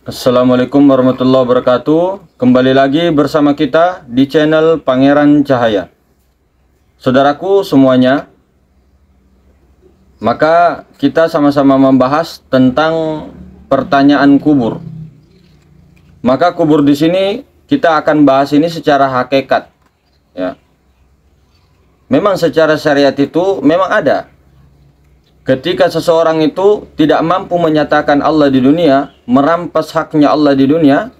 Assalamualaikum warahmatullahi wabarakatuh. Kembali lagi bersama kita di channel Pangeran Cahaya. Saudaraku semuanya, maka kita sama-sama membahas tentang pertanyaan kubur. Maka kubur di sini kita akan bahas ini secara hakikat, ya. Memang secara syariat itu memang ada. Ketika seseorang itu tidak mampu menyatakan Allah di dunia, merampas haknya Allah di dunia,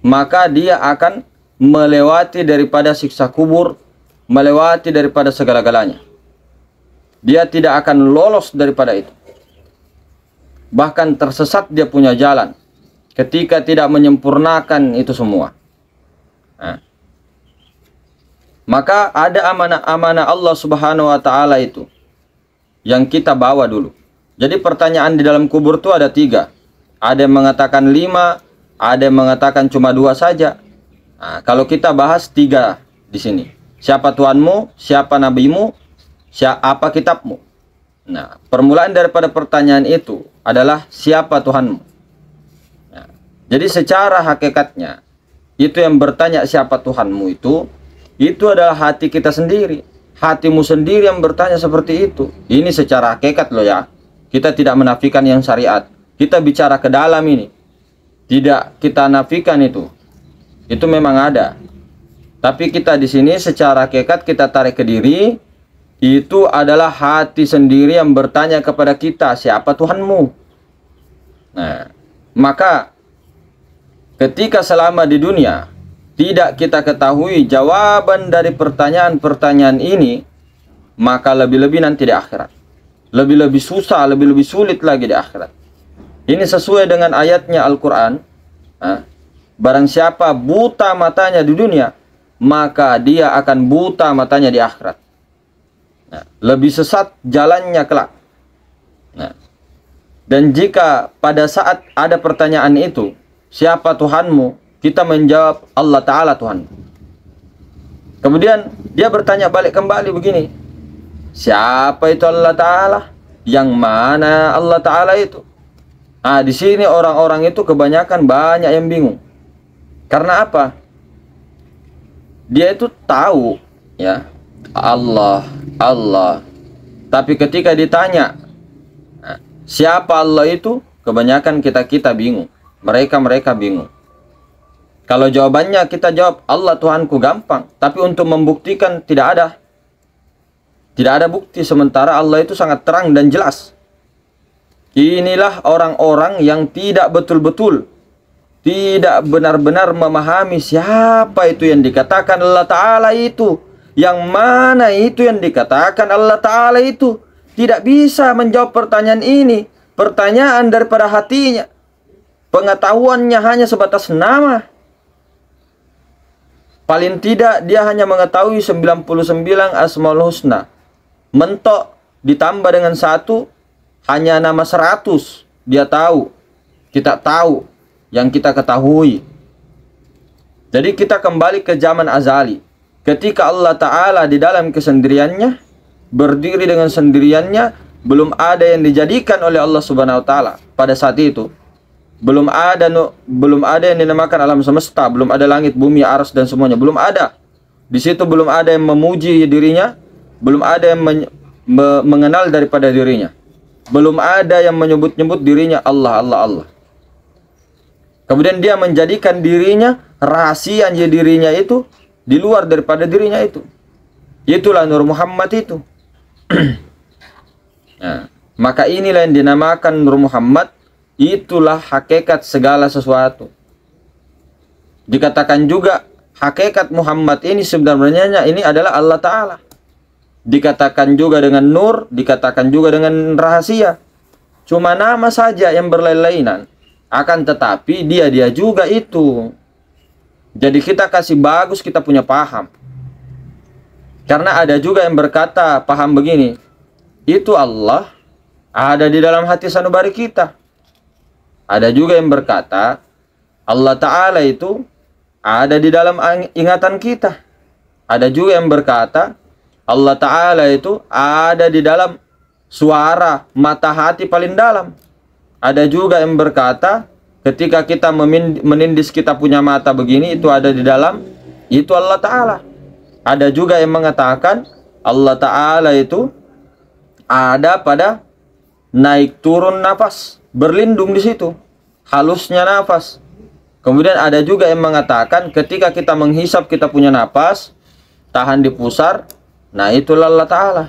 maka dia akan melewati daripada siksa kubur, melewati daripada segala-galanya. Dia tidak akan lolos daripada itu. Bahkan tersesat dia punya jalan ketika tidak menyempurnakan itu semua. Maka ada amanah-amanah Allah Subhanahu wa Ta'ala itu yang kita bawa dulu. Jadi pertanyaan di dalam kubur itu ada 3. Ada yang mengatakan 5, ada yang mengatakan cuma 2 saja. Kalau kita bahas 3 di sini. Siapa Tuhanmu, siapa nabimu, apa kitabmu. Nah, permulaan daripada pertanyaan itu adalah siapa Tuhanmu. Jadi secara hakikatnya itu yang bertanya siapa Tuhanmu itu adalah hati kita sendiri. Hatimu sendiri yang bertanya seperti itu. Ini secara hakikat loh ya. Kita tidak menafikan yang syariat. Kita bicara ke dalam ini. Tidak kita nafikan itu. Itu memang ada. Tapi kita di sini secara hakikat kita tarik ke diri. Itu adalah hati sendiri yang bertanya kepada kita, siapa Tuhanmu? Nah, maka ketika selama di dunia tidak kita ketahui jawaban dari pertanyaan-pertanyaan ini, maka lebih-lebih nanti di akhirat. Lebih-lebih susah, lebih-lebih sulit lagi di akhirat. Ini sesuai dengan ayatnya Al-Quran. Barang siapa buta matanya di dunia, maka dia akan buta matanya di akhirat. Lebih sesat jalannya kelak. Dan jika pada saat ada pertanyaan itu, siapa Tuhanmu? Kita menjawab Allah Ta'ala Tuhan. Kemudian dia bertanya balik kembali begini, siapa itu Allah Ta'ala? Yang mana Allah Ta'ala itu? Di sini orang-orang itu kebanyakan banyak yang bingung. Karena apa? Dia itu tahu ya Allah. Tapi ketika ditanya siapa Allah itu, kebanyakan kita bingung. Mereka bingung. Kalau jawabannya kita jawab Allah Tuhanku gampang, tapi untuk membuktikan tidak ada bukti, sementara Allah itu sangat terang dan jelas. Inilah orang-orang yang tidak betul-betul, tidak benar-benar memahami siapa itu yang dikatakan Allah Ta'ala itu, yang mana itu yang dikatakan Allah Ta'ala itu. Tidak bisa menjawab pertanyaan ini, pertanyaan daripada hatinya. Pengetahuannya hanya sebatas nama. Paling tidak dia hanya mengetahui 99 Asmaul Husna. Mentok ditambah dengan 1, hanya nama 100. Dia tahu. Kita tahu. Yang kita ketahui. Jadi kita kembali ke zaman azali. Ketika Allah Ta'ala di dalam kesendiriannya, berdiri dengan sendiriannya, belum ada yang dijadikan oleh Allah Subhanahu Wa Ta'ala pada saat itu. Belum ada yang dinamakan alam semesta, belum ada langit, bumi, arsy dan semuanya, belum ada. Di situ belum ada yang memuji dirinya, belum ada yang mengenal daripada dirinya. Belum ada yang menyebut-nyebut dirinya Allah. Kemudian dia menjadikan dirinya rahasia dirinya itu di luar daripada dirinya itu. Itulah Nur Muhammad itu. Nah, maka inilah yang dinamakan Nur Muhammad. Itulah hakikat segala sesuatu. Dikatakan juga hakikat Muhammad ini sebenarnya ini adalah Allah Ta'ala. Dikatakan juga dengan nur, dikatakan juga dengan rahasia. Cuma nama saja yang berlain-lainan. Akan tetapi dia juga itu. Jadi kita kasih bagus kita punya paham. Karena ada juga yang berkata paham begini, itu Allah ada di dalam hati sanubari kita. Ada juga yang berkata Allah Ta'ala itu ada di dalam ingatan kita. Ada juga yang berkata Allah Ta'ala itu ada di dalam suara mata hati paling dalam. Ada juga yang berkata ketika kita menindis kita punya mata begini, itu ada di dalam, itu Allah Ta'ala. Ada juga yang mengatakan Allah Ta'ala itu ada pada naik turun nafas, berlindung di situ, halusnya nafas. Kemudian ada juga yang mengatakan ketika kita menghisap kita punya nafas, tahan di pusar, nah itulah Allah Ta'ala.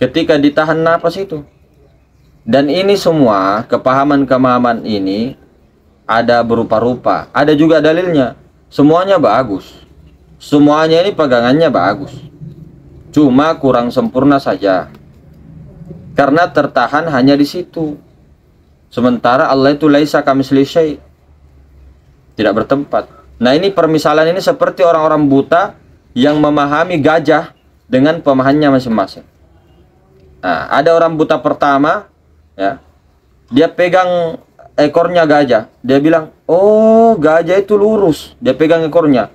Ketika ditahan nafas itu. Dan ini semua, kepahaman-kemahaman ini ada berupa-rupa, ada juga dalilnya. Semuanya bagus. Semuanya ini pegangannya bagus. Cuma kurang sempurna saja. Karena tertahan hanya di situ. Sementara Allah itu laisa kamitslihi syai', tidak bertempat. Nah, ini permisalan ini seperti orang-orang buta yang memahami gajah dengan pemahamannya masing-masing. Nah, ada orang buta pertama, ya, dia pegang ekornya gajah, dia bilang, oh gajah itu lurus, dia pegang ekornya,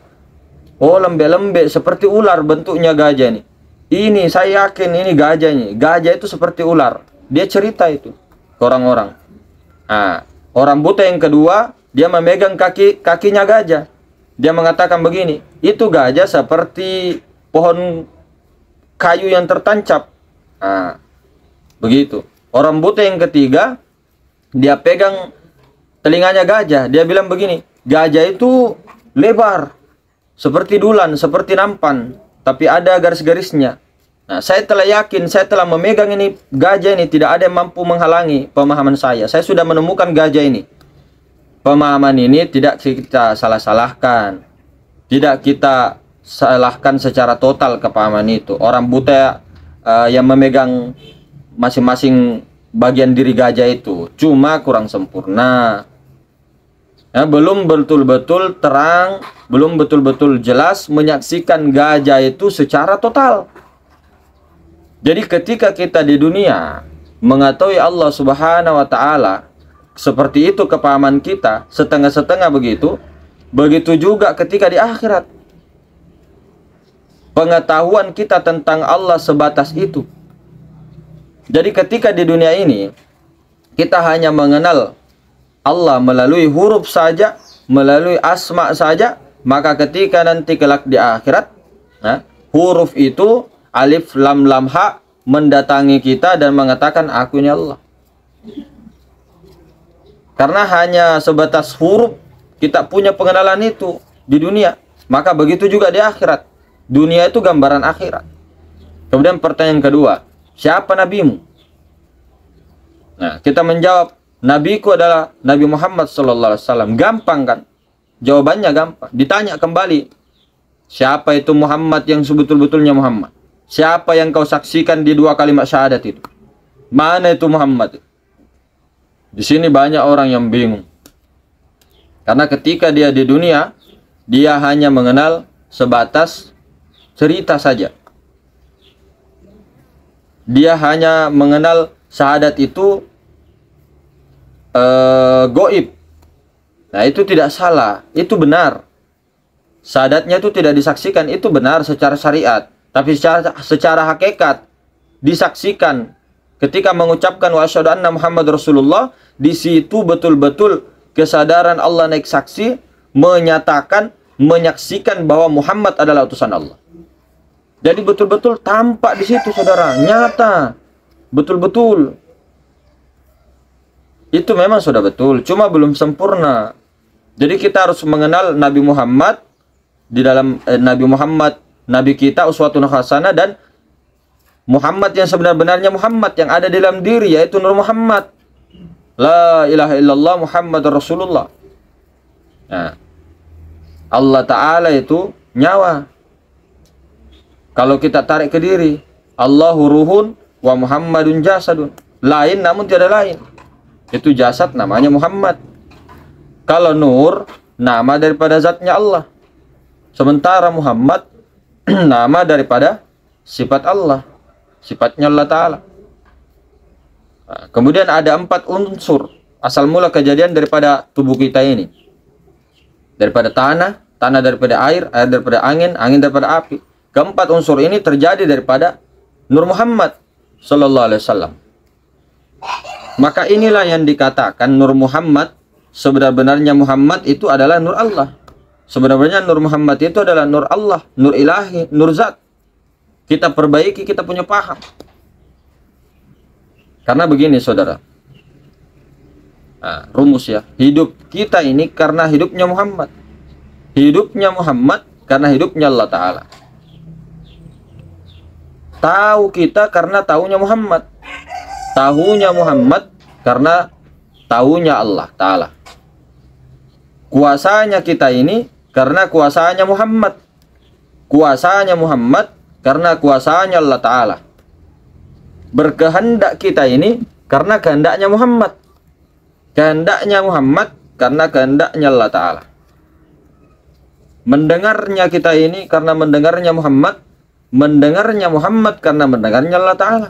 oh lembek-lembek seperti ular bentuknya gajah ini saya yakin ini gajah, gajah itu seperti ular, dia cerita itu ke orang-orang. Nah, orang buta yang kedua, dia memegang kakinya gajah, dia mengatakan begini, itu gajah seperti pohon kayu yang tertancap. Nah, begitu. Orang buta yang ketiga, dia pegang telinganya gajah, dia bilang begini, gajah itu lebar seperti dulan, seperti nampan, tapi ada garis-garisnya. Nah, saya telah yakin, saya telah memegang ini gajah ini, tidak ada yang mampu menghalangi pemahaman saya. Saya sudah menemukan gajah ini. Pemahaman ini tidak kita salah-salahkan, tidak kita salahkan secara total kepahaman itu. Orang buta yang memegang masing-masing bagian diri gajah itu cuma kurang sempurna, ya, belum betul-betul terang, belum betul-betul jelas menyaksikan gajah itu secara total. Jadi ketika kita di dunia mengetahui Allah Subhanahu wa Ta'ala, seperti itu kepahaman kita, setengah-setengah begitu. Begitu juga ketika di akhirat, pengetahuan kita tentang Allah sebatas itu. Jadi ketika di dunia ini kita hanya mengenal Allah melalui huruf saja, melalui asma saja, maka ketika nanti kelak di akhirat, nah, huruf itu alif lam lam ha mendatangi kita dan mengatakan aku ini Allah. Karena hanya sebatas huruf kita punya pengenalan itu di dunia, maka begitu juga di akhirat. Dunia itu gambaran akhirat. Kemudian pertanyaan kedua, siapa nabimu? Nah, kita menjawab, nabiku adalah Nabi Muhammad SAW. Gampang kan? Jawabannya gampang. Ditanya kembali, siapa itu Muhammad yang sebetul-betulnya Muhammad? Siapa yang kau saksikan di dua kalimat syahadat itu? Mana itu Muhammad? Di sini banyak orang yang bingung. Karena ketika dia di dunia, dia hanya mengenal sebatas cerita saja. Dia hanya mengenal syahadat itu goib. Nah, itu tidak salah, itu benar. Syahadatnya itu tidak disaksikan, itu benar secara syariat. Tapi secara hakikat disaksikan. Ketika mengucapkan wa asyhadu anna Muhammad Rasulullah, di situ betul-betul kesadaran Allah naik saksi, menyatakan, menyaksikan bahwa Muhammad adalah utusan Allah. Jadi betul-betul tampak di situ, saudara, nyata, betul-betul. Itu memang sudah betul, cuma belum sempurna. Jadi kita harus mengenal Nabi Muhammad di dalam Nabi Muhammad, Nabi kita uswatun hasanah, dan Muhammad yang sebenar-benarnya Muhammad yang ada dalam diri, yaitu Nur Muhammad. La ilaha illallah Muhammadur Rasulullah. Nah, Allah Ta'ala itu nyawa. Kalau kita tarik ke diri, Allahu ruhun wa Muhammadun jasadun. Lain namun tiada lain. Itu jasad namanya Muhammad. Kalau nur, nama daripada zatnya Allah. Sementara Muhammad, nama daripada sifat Allah. Sifatnya Allah Ta'ala. Nah, kemudian ada 4 unsur asal mula kejadian daripada tubuh kita ini. Daripada tanah, tanah daripada air, air daripada angin, angin daripada api. Keempat unsur ini terjadi daripada Nur Muhammad Sallallahu Alaihi Wasallam. Maka inilah yang dikatakan Nur Muhammad sebenar-benarnya Muhammad itu adalah nur Allah. Sebenarnya nur Muhammad itu adalah nur Allah, nur ilahi, nur zat. Kita perbaiki, kita punya paham. Karena begini saudara, nah, rumus ya, hidup kita ini karena hidupnya Muhammad. Hidupnya Muhammad karena hidupnya Allah Ta'ala. Tahu kita karena tahunya Muhammad. Tahunya Muhammad karena tahunya Allah Ta'ala. Kuasanya kita ini karena kuasanya Muhammad. Kuasanya Muhammad karena kuasanya Allah Ta'ala. Berkehendak kita ini karena kehendaknya Muhammad. Kehendaknya Muhammad karena kehendaknya Allah Ta'ala. Mendengarnya kita ini karena mendengarnya Muhammad. Mendengarnya Muhammad karena mendengarnya Allah Ta'ala.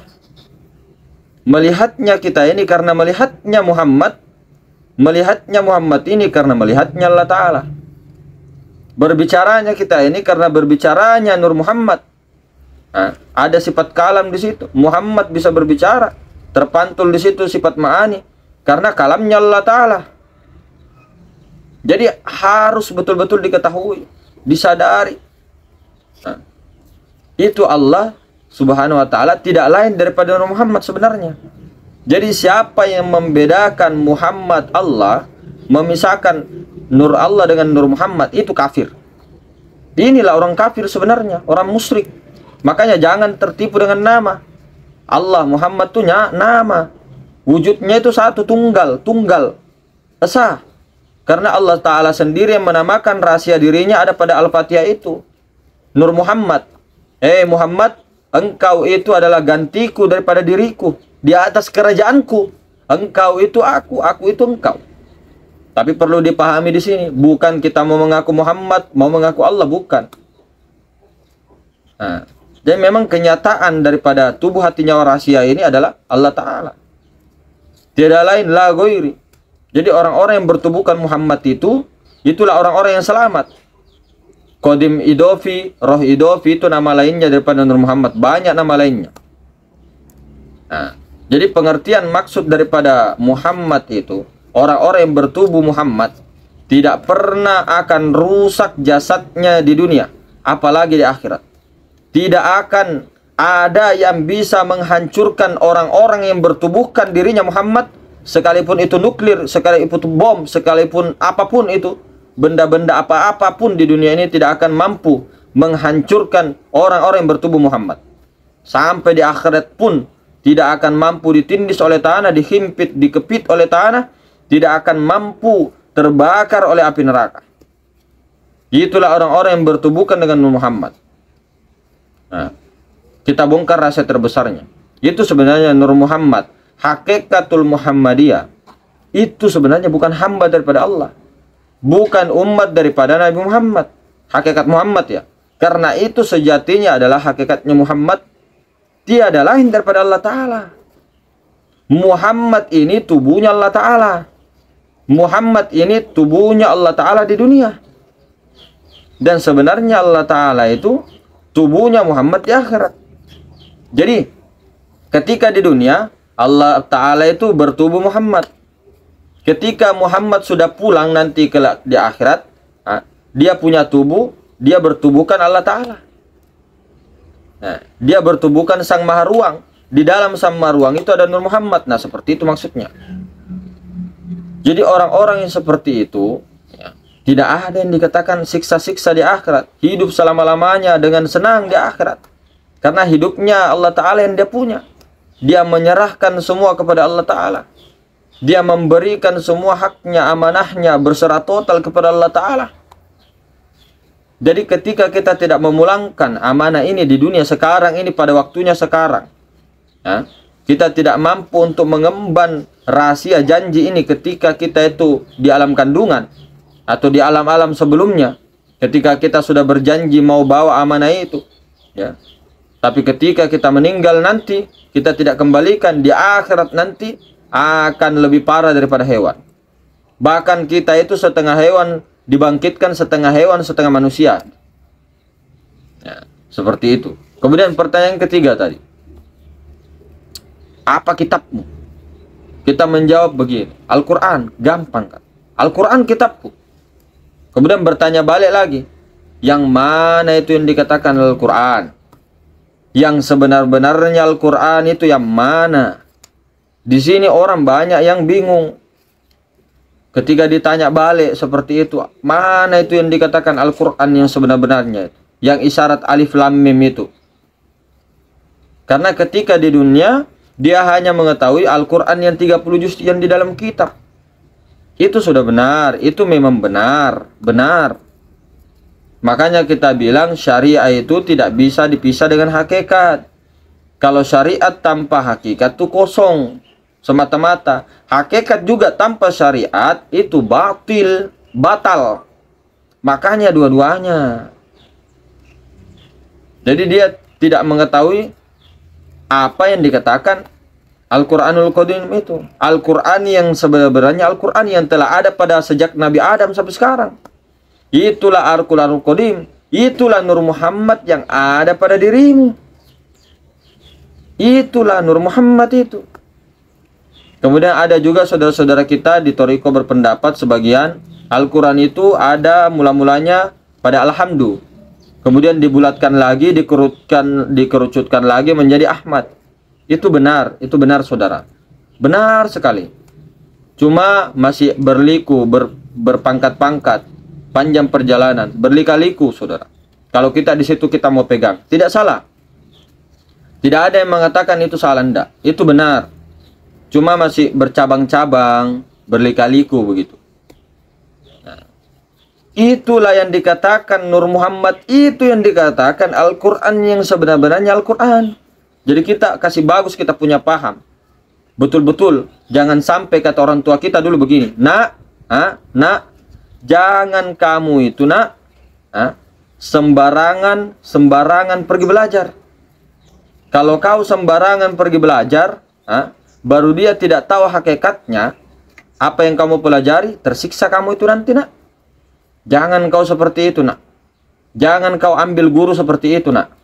Melihatnya kita ini karena melihatnya Muhammad. Melihatnya Muhammad ini karena melihatnya Allah Ta'ala. Berbicaranya kita ini karena berbicaranya Nur Muhammad. Nah, ada sifat kalam di situ. Muhammad bisa berbicara. Terpantul di situ sifat ma'ani karena kalamnya Allah Ta'ala. Jadi harus betul-betul diketahui, disadari. Nah, itu Allah Subhanahu wa Ta'ala tidak lain daripada Nur Muhammad sebenarnya. Jadi siapa yang membedakan Muhammad Allah, memisahkan Nur Allah dengan Nur Muhammad, itu kafir. Inilah orang kafir sebenarnya, orang musyrik. Makanya jangan tertipu dengan nama. Allah Muhammad itu nama. Wujudnya itu satu, tunggal, esa. Karena Allah Ta'ala sendiri yang menamakan rahasia dirinya ada pada Al-Fatihah itu. Nur Muhammad. Muhammad, engkau itu adalah gantiku daripada diriku. Di atas kerajaanku. Engkau itu aku itu engkau. Tapi perlu dipahami di sini. Bukan kita mau mengaku Muhammad, mau mengaku Allah, bukan. Nah, dan memang kenyataan daripada tubuh hati nyawa rahasia ini adalah Allah Ta'ala. Tidak lain, la ghairi. Jadi orang-orang yang bertubuhkan Muhammad itu, itulah orang-orang yang selamat. Qadim idofi, roh idofi itu nama lainnya daripada Nur Muhammad. Banyak nama lainnya. Nah, jadi pengertian maksud daripada Muhammad itu, orang-orang yang bertubuh Muhammad tidak pernah akan rusak jasadnya di dunia, apalagi di akhirat. Tidak akan ada yang bisa menghancurkan orang-orang yang bertubuhkan dirinya Muhammad, sekalipun itu nuklir, sekalipun itu bom, sekalipun apapun itu, benda-benda apa-apapun di dunia ini tidak akan mampu menghancurkan orang-orang yang bertubuh Muhammad. Sampai di akhirat pun tidak akan mampu ditindis oleh tanah, dihimpit, dikepit oleh tanah, tidak akan mampu terbakar oleh api neraka. Itulah orang-orang yang bertubuhkan dengan Muhammad. Nah, kita bongkar rahasia terbesarnya. Itu sebenarnya Nur Muhammad, hakikatul Muhammadiyah. Itu sebenarnya bukan hamba daripada Allah, bukan umat daripada Nabi Muhammad. Hakikat Muhammad ya. Karena itu sejatinya adalah hakikatnya Muhammad tiada lain daripada Allah Ta'ala. Muhammad ini tubuhnya Allah Ta'ala. Muhammad ini tubuhnya Allah Ta'ala di dunia. Dan sebenarnya Allah Ta'ala itu tubuhnya Muhammad di akhirat. Jadi ketika di dunia Allah Ta'ala itu bertubuh Muhammad. Ketika Muhammad sudah pulang nanti di akhirat, dia punya tubuh, dia bertubuhkan Allah Ta'ala. Nah, dia bertubuhkan Sang Maha Ruang. Di dalam Sang Maha Ruang itu ada Nur Muhammad. Nah, seperti itu maksudnya. Jadi orang-orang yang seperti itu ya, tidak ada yang dikatakan siksa-siksa di akhirat. Hidup selama-lamanya dengan senang di akhirat. Karena hidupnya Allah Ta'ala yang dia punya. Dia menyerahkan semua kepada Allah Ta'ala. Dia memberikan semua haknya, amanahnya, berserah total kepada Allah Ta'ala. Jadi ketika kita tidak memulangkan amanah ini di dunia sekarang ini, pada waktunya sekarang, ya, kita tidak mampu untuk mengemban rahasia janji ini ketika kita itu di alam kandungan atau di alam-alam sebelumnya, ketika kita sudah berjanji mau bawa amanah itu, ya. Tapi ketika kita meninggal nanti, kita tidak kembalikan, di akhirat nanti akan lebih parah daripada hewan. Bahkan kita itu setengah hewan dibangkitkan, setengah hewan, setengah manusia. Ya, seperti itu. Kemudian pertanyaan ketiga tadi, apa kitabmu? Kita menjawab begini, Al-Quran, gampang kan? Al-Quran kitabku. Kemudian bertanya balik lagi, yang mana itu yang dikatakan Al-Quran? Yang sebenar-benarnya Al-Quran itu yang mana? Di sini orang banyak yang bingung. Ketika ditanya balik seperti itu, mana itu yang dikatakan Al-Quran yang sebenar-benarnya? Yang isyarat alif lam mim itu. Karena ketika di dunia, dia hanya mengetahui Al-Quran yang 30 juz yang di dalam kitab. Itu sudah benar, itu memang benar, benar. Makanya kita bilang syariat itu tidak bisa dipisah dengan hakikat. Kalau syariat tanpa hakikat itu kosong, semata-mata. Hakikat juga tanpa syariat itu batal. Makanya dua-duanya. Jadi dia tidak mengetahui apa yang dikatakan Al-Quranul Qadim itu. Al-Quran yang sebenarnya Al-Quran yang telah ada pada sejak Nabi Adam sampai sekarang. Itulah Al-Quranul Qadim. Itulah Nur Muhammad yang ada pada dirimu. Itulah Nur Muhammad itu. Kemudian ada juga saudara-saudara kita di Thariqah berpendapat sebagian Al-Quran itu ada mula-mulanya pada Alhamdu. Kemudian dibulatkan lagi, dikerucutkan lagi menjadi Ahmad. Itu benar saudara. Benar sekali. Cuma masih berliku, berpangkat-pangkat, panjang perjalanan, berlika-liku saudara. Kalau kita di situ kita mau pegang, tidak salah. Tidak ada yang mengatakan itu salah, enggak. Itu benar. Cuma masih bercabang-cabang, berlika-liku begitu. Nah, itulah yang dikatakan Nur Muhammad, itu yang dikatakan Al-Quran yang sebenar-benarnya Al-Quran. Jadi kita kasih bagus, kita punya paham. Betul-betul. Jangan sampai kata orang tua kita dulu begini. Nak, jangan kamu itu sembarangan pergi belajar. Kalau kau sembarangan pergi belajar, baru dia tidak tahu hakikatnya, apa yang kamu pelajari, tersiksa kamu itu nanti nak. Jangan kau seperti itu nak. Jangan kau ambil guru seperti itu nak.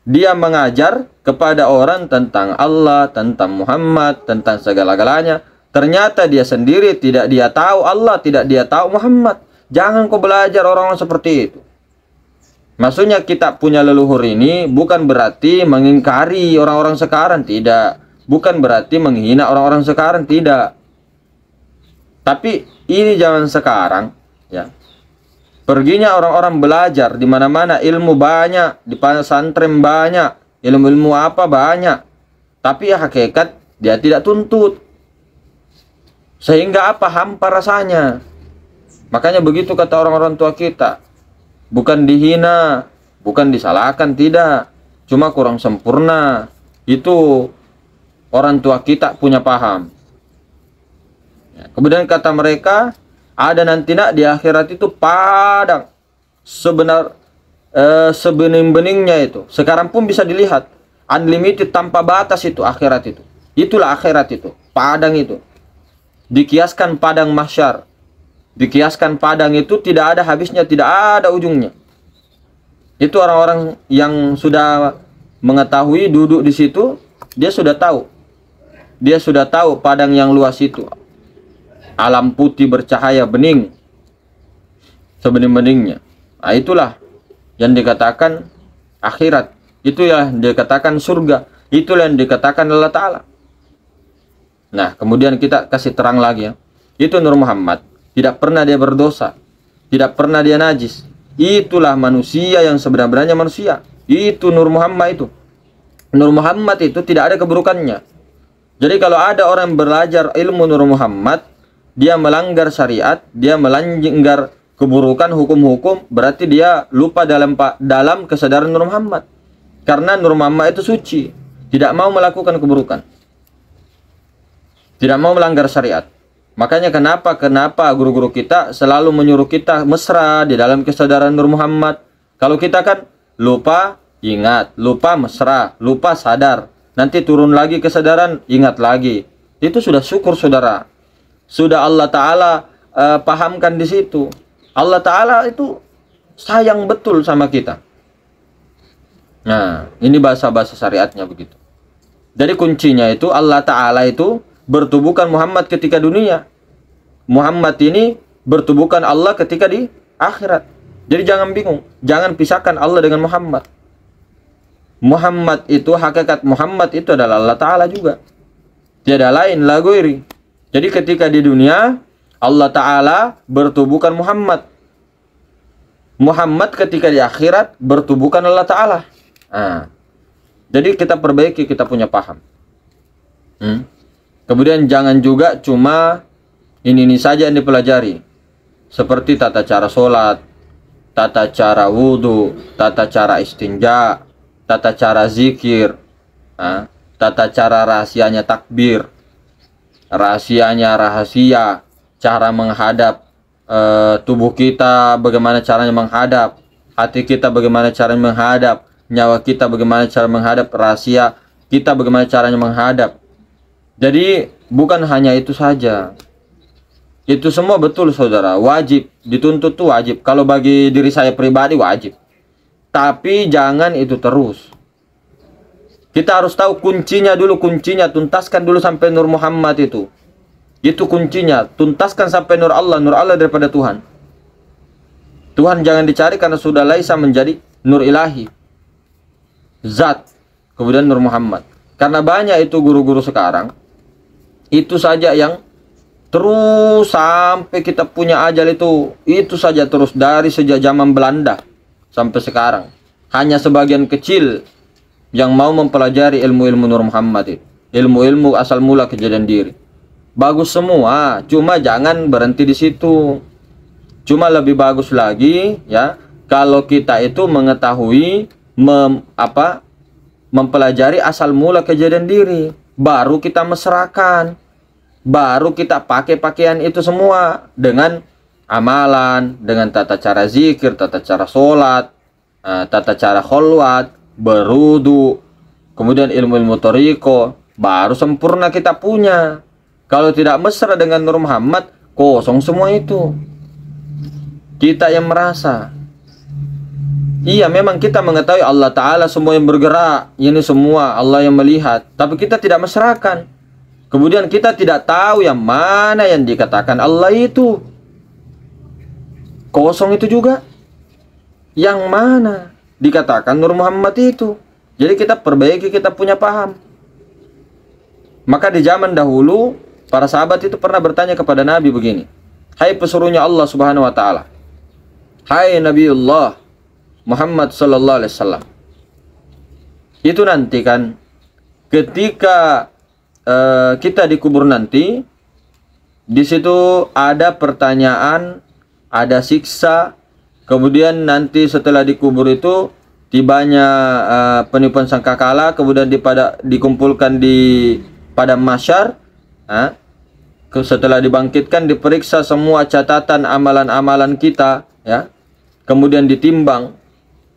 Dia mengajar kepada orang tentang Allah, tentang Muhammad, tentang segala-galanya. Ternyata dia sendiri tidak dia tahu Allah, tidak dia tahu Muhammad. Jangan kau belajar orang-orang seperti itu. Maksudnya kita punya leluhur ini bukan berarti mengingkari orang-orang sekarang, tidak. Bukan berarti menghina orang-orang sekarang, tidak. Tapi ini zaman sekarang, ya. Perginya orang-orang belajar di mana-mana, ilmu banyak, di pesantren banyak, ilmu-ilmu apa banyak. Tapi hakikat dia tidak tuntut. Sehingga apa? Hampa rasanya. Makanya begitu kata orang-orang tua kita. Bukan dihina, bukan disalahkan, tidak. Cuma kurang sempurna. Itu orang tua kita punya paham. Ya, kemudian kata mereka, ada nanti nak di akhirat itu padang. Sebening-beningnya itu. Sekarang pun bisa dilihat. Unlimited tanpa batas itu akhirat itu. Itulah akhirat itu. Padang itu. Dikiaskan padang mahsyar. Dikiaskan padang itu tidak ada habisnya, tidak ada ujungnya. Itu orang-orang yang sudah mengetahui duduk di situ, dia sudah tahu. Dia sudah tahu padang yang luas itu. Alam putih bercahaya bening. Sebening-beningnya. Nah, itulah yang dikatakan akhirat. Itu yang dikatakan surga. Itulah yang dikatakan Allah Ta'ala. Nah, kemudian kita kasih terang lagi ya. Itu Nur Muhammad. Tidak pernah dia berdosa. Tidak pernah dia najis. Itulah manusia yang sebenarnya manusia. Itu Nur Muhammad itu. Nur Muhammad itu tidak ada keburukannya. Jadi kalau ada orang belajar ilmu Nur Muhammad, dia melanggar syariat, dia melanggar keburukan hukum-hukum, berarti dia lupa dalam kesadaran Nur Muhammad. Karena Nur Muhammad itu suci, tidak mau melakukan keburukan. Tidak mau melanggar syariat. Makanya kenapa guru-guru kita selalu menyuruh kita mesra di dalam kesadaran Nur Muhammad. Kalau kita kan lupa, ingat, lupa mesra, lupa sadar. Nanti turun lagi kesadaran, ingat lagi. Itu sudah syukur saudara. Sudah Allah Ta'ala pahamkan di situ. Allah Ta'ala itu sayang betul sama kita. Nah, ini bahasa-bahasa syariatnya begitu. Jadi kuncinya itu Allah Ta'ala itu bertubuhkan Muhammad ketika dunia. Muhammad ini bertubuhkan Allah ketika di akhirat. Jadi jangan bingung, jangan pisahkan Allah dengan Muhammad. Muhammad itu, hakikat Muhammad itu adalah Allah Ta'ala juga. Tiada lain, la ghairi. Jadi ketika di dunia, Allah Ta'ala bertubuhkan Muhammad. Muhammad ketika di akhirat bertubuhkan Allah Ta'ala. Nah, jadi kita perbaiki, kita punya paham. Kemudian jangan juga cuma ini saja yang dipelajari. Seperti tata cara sholat, tata cara wudhu, tata cara istinja, tata cara zikir, tata cara rahasianya takbir, rahasianya rahasia, cara menghadap tubuh kita, bagaimana caranya menghadap, hati kita bagaimana caranya menghadap, nyawa kita bagaimana cara menghadap, rahasia kita bagaimana caranya menghadap. Jadi bukan hanya itu saja. Itu semua betul saudara, wajib, dituntut tuh wajib. Kalau bagi diri saya pribadi wajib. Tapi jangan itu terus. Kita harus tahu kuncinya dulu, kuncinya tuntaskan dulu sampai Nur Muhammad itu. Itu kuncinya, tuntaskan sampai Nur Allah daripada Tuhan. Tuhan jangan dicari karena sudah laisa menjadi Nur Ilahi. Zat, kemudian Nur Muhammad. Karena banyak itu guru-guru sekarang, itu saja yang terus sampai kita punya ajal itu saja terus dari sejak zaman Belanda sampai sekarang. Hanya sebagian kecil yang mau mempelajari ilmu-ilmu Nur Muhammad itu, ilmu-ilmu asal mula kejadian diri. Bagus semua, cuma jangan berhenti di situ. Cuma lebih bagus lagi ya kalau kita itu mengetahui mempelajari asal mula kejadian diri, baru kita mesrakan. Baru kita pakai pakaian itu semua dengan amalan, dengan tata cara zikir, tata cara sholat, tata cara kholwat, berudu, kemudian ilmu-ilmu toriko, baru sempurna kita punya. Kalau tidak mesra dengan Nur Muhammad, kosong semua itu. Kita yang merasa. Iya, memang kita mengetahui Allah Ta'ala semua yang bergerak, ini semua Allah yang melihat, tapi kita tidak mesrakan. Kemudian kita tidak tahu yang mana yang dikatakan Allah itu. Kosong itu juga. Yang mana dikatakan Nur Muhammad itu. Jadi kita perbaiki, kita punya paham. Maka di zaman dahulu, para sahabat itu pernah bertanya kepada Nabi begini. Hai pesuruhnya Allah Subhanahu wa Ta'ala. Hai Nabiullah Muhammad sallallahu alaihi wasallam. Itu nanti kan ketika kita dikubur nanti, di situ ada pertanyaan, ada siksa, kemudian nanti setelah dikubur itu tibanya penipuan sangkakala, kemudian dikumpulkan di padang mahsyar, setelah dibangkitkan diperiksa semua catatan amalan-amalan kita, ya, kemudian ditimbang,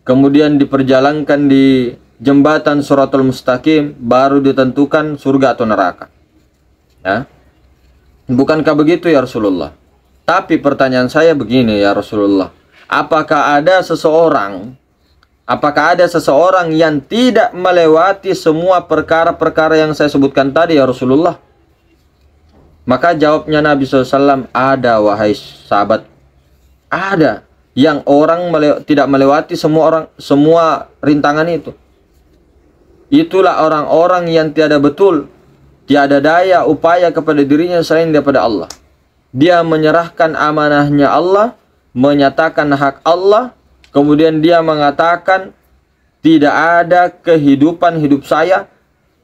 kemudian diperjalankan di jembatan Shiratal Mustaqim, baru ditentukan surga atau neraka. Ya. Bukankah begitu ya Rasulullah? Tapi pertanyaan saya begini ya Rasulullah. Apakah ada seseorang yang tidak melewati semua perkara-perkara yang saya sebutkan tadi ya Rasulullah? Maka jawabnya Nabi SAW, ada wahai sahabat. Ada yang orang tidak melewati semua rintangan itu. Itulah orang-orang yang tiada betul, tiada daya upaya kepada dirinya selain daripada Allah. Dia menyerahkan amanahnya Allah, menyatakan hak Allah, kemudian dia mengatakan tidak ada kehidupan hidup saya,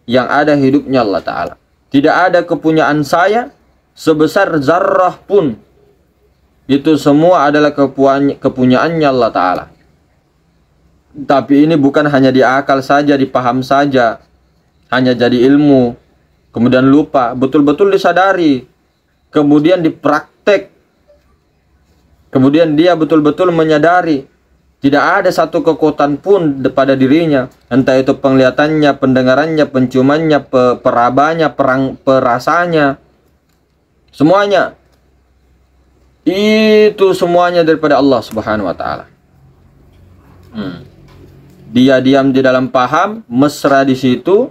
yang ada hidupnya Allah Ta'ala. Tidak ada kepunyaan saya sebesar zarrah pun. Itu semua adalah kepunyaannya Allah Ta'ala. Tapi ini bukan hanya di akal saja, dipaham saja, hanya jadi ilmu, kemudian lupa, betul-betul disadari, kemudian dipraktek, kemudian dia betul-betul menyadari tidak ada satu kekuatan pun pada dirinya, entah itu penglihatannya, pendengarannya, penciumannya, perabanya, perasanya, semuanya itu semuanya daripada Allah Subhanahu wa Ta'ala. Dia diam di dalam paham, mesra di situ.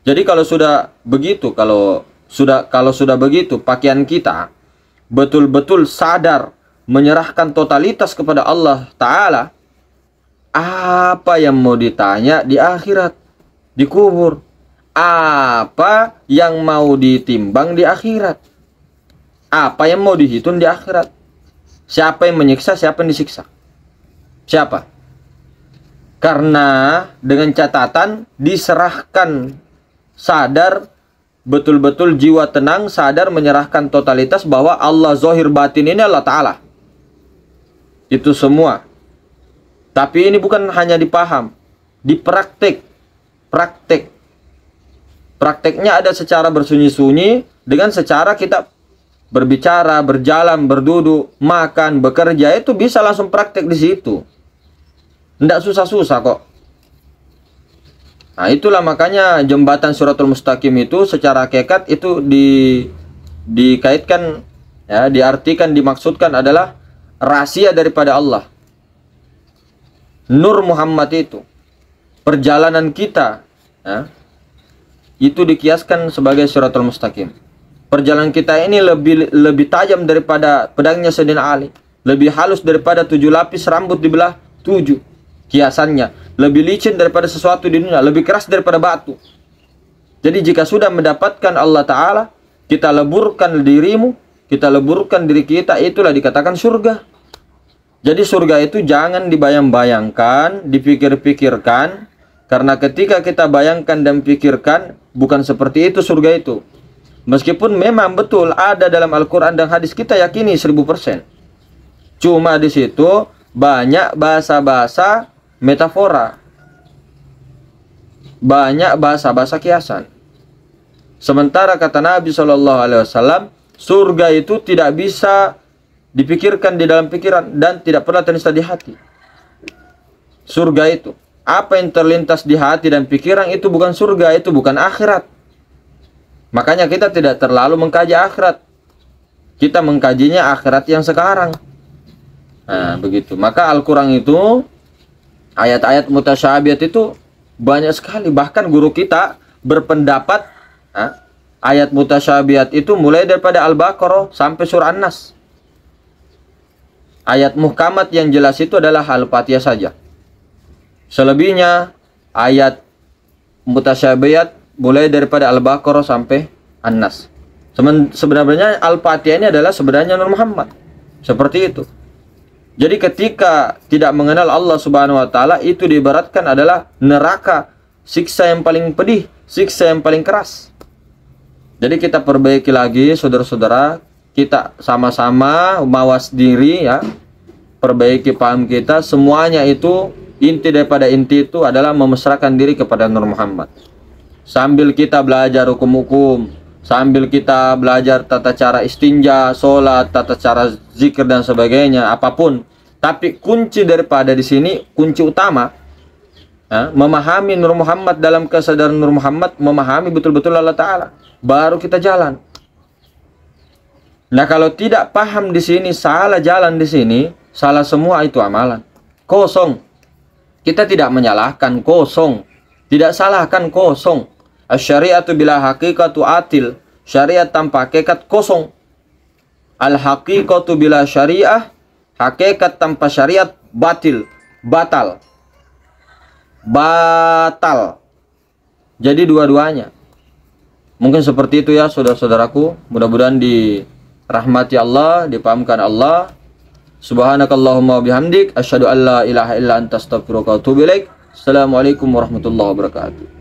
Jadi kalau sudah begitu, kalau kalau sudah begitu, pakaian kita betul-betul sadar menyerahkan totalitas kepada Allah Ta'ala, apa yang mau ditanya di akhirat, di kubur? Apa yang mau ditimbang di akhirat? Apa yang mau dihitung di akhirat? Siapa yang menyiksa, siapa yang disiksa? Siapa? Karena dengan catatan diserahkan, sadar, betul-betul jiwa tenang, sadar menyerahkan totalitas bahwa Allah zahir batin ini Allah Ta'ala. Itu semua. Tapi ini bukan hanya dipaham, dipraktek. Prakteknya ada secara bersunyi-sunyi, dengan secara kita berbicara, berjalan, berduduk, makan, bekerja, itu bisa langsung praktek di situ. Tidak susah-susah kok. Nah, itulah makanya jembatan Shiratal Mustaqim itu secara hakikat itu dikaitkan, ya, diartikan, dimaksudkan adalah rahasia daripada Allah. Nur Muhammad itu, perjalanan kita, ya, itu dikiaskan sebagai Shiratal Mustaqim. Perjalanan kita ini lebih tajam daripada pedangnya Sayyidina Ali, lebih halus daripada 7 lapis rambut dibelah 7. Kiasannya lebih licin daripada sesuatu di dunia, lebih keras daripada batu. Jadi jika sudah mendapatkan Allah Ta'ala, kita leburkan dirimu, kita leburkan diri kita, itulah dikatakan surga. Jadi surga itu jangan dibayang-bayangkan, dipikir-pikirkan, karena ketika kita bayangkan dan pikirkan, bukan seperti itu surga itu. Meskipun memang betul ada dalam Al-Quran dan hadis, kita yakini 1000%. Cuma di situ banyak bahasa-bahasa metafora, banyak bahasa-bahasa kiasan. Sementara kata Nabi SAW, surga itu tidak bisa dipikirkan di dalam pikiran dan tidak pernah terlintas di hati. Surga itu, apa yang terlintas di hati dan pikiran itu bukan surga, itu bukan akhirat. Makanya kita tidak terlalu mengkaji akhirat, kita mengkajinya akhirat yang sekarang. Nah, begitu. Maka Al-Quran itu, ayat-ayat mutasyabihat itu banyak sekali. Bahkan guru kita berpendapat, ayat mutasyabihat itu mulai daripada Al-Baqarah sampai surah An-Nas. Ayat muhkamat yang jelas itu adalah Al-Fatihah saja. Selebihnya ayat mutasyabihat mulai daripada Al-Baqarah sampai An-Nas. Sebenarnya Al-Fatihah ini adalah sebenarnya Nur Muhammad. Seperti itu. Jadi ketika tidak mengenal Allah Subhanahu wa Ta'ala, itu diibaratkan adalah neraka, siksa yang paling pedih, siksa yang paling keras. Jadi kita perbaiki lagi, saudara-saudara, kita sama-sama mawas diri, ya, perbaiki paham kita. Semuanya itu, inti daripada inti itu adalah memesrakan diri kepada Nur Muhammad. Sambil kita belajar hukum-hukum, sambil kita belajar tata cara istinja, sholat, tata cara zikir dan sebagainya, apapun. Tapi kunci daripada di sini, kunci utama, memahami Nur Muhammad, dalam kesadaran Nur Muhammad, memahami betul-betul Allah Ta'ala, baru kita jalan. Nah, kalau tidak paham di sini, salah jalan di sini, salah semua itu amalan. Kosong. Kita tidak menyalahkan, kosong. Tidak salahkan, kosong. Syariatu bila haqiqatu atil. Syariat tanpa hakikat kosong. Al-haqiqatu bila syariah. Hakikat tanpa syariat batil. Batal. Jadi dua-duanya. Mungkin seperti itu ya saudara-saudaraku. Mudah-mudahan dirahmati Allah, dipahamkan Allah. Subhanakallahumma bihamdik. Asyhadu an la ilaha illa anta astaghfiruka wa atubu ilaik. Assalamualaikum warahmatullahi wabarakatuh.